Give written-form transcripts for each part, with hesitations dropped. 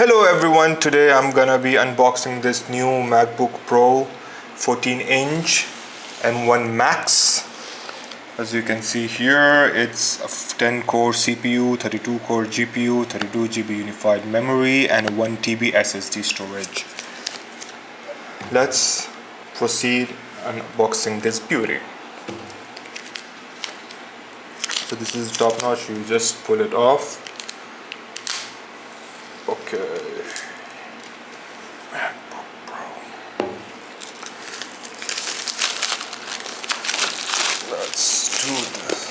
Hello everyone, today I'm gonna be unboxing this new MacBook Pro 14-inch M1 Max. As you can see here, it's a 10-core CPU, 32-core GPU, 32 GB unified memory and a 1 TB SSD storage. Let's proceed unboxing this beauty. So this is top notch, you just pull it off. Okay. MacBook Pro. Let's do this.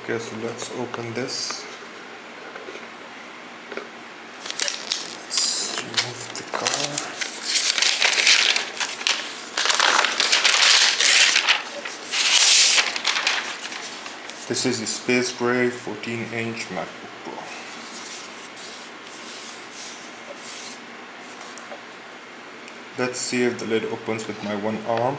Okay, so let's open this. Let's remove the cover. This is a space gray 14-inch MacBook Pro. Let's see if the lid opens with my one arm.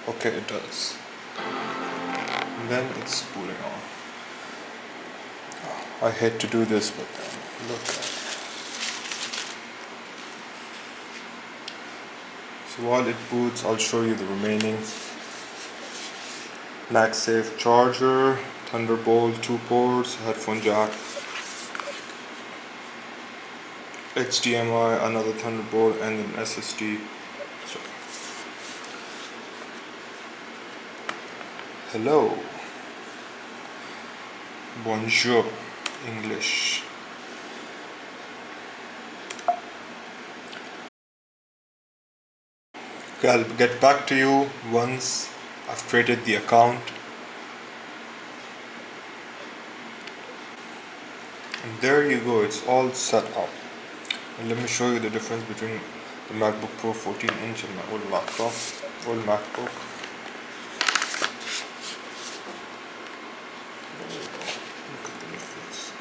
Okay, it does. And then it's booting on. I hate to do this, but look at it. So while it boots, I'll show you the remaining. MagSafe charger, Thunderbolt 2 ports, headphone jack, HDMI, another Thunderbolt, and an SSD. Hello. Bonjour, English. Okay, I'll get back to you once I've created the account. And there you go, it's all set up. And let me show you the difference between the MacBook Pro 14-inch and my old laptop, old MacBook. Look at the difference.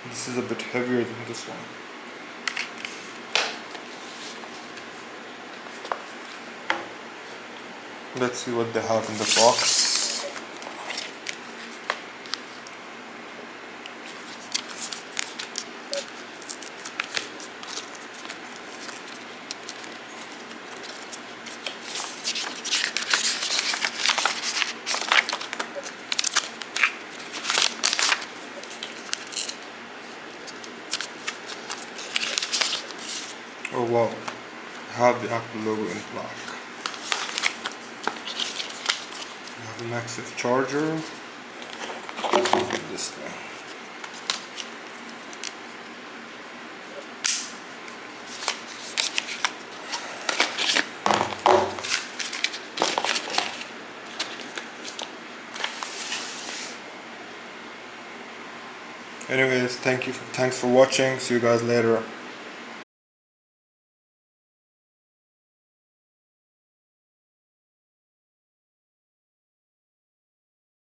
This is a bit heavier than this one. Let's see what they have in the box. Oh wow, I have the Apple logo in black. I have a MagSafe charger. This thing. Anyways, thanks for watching. See you guys later.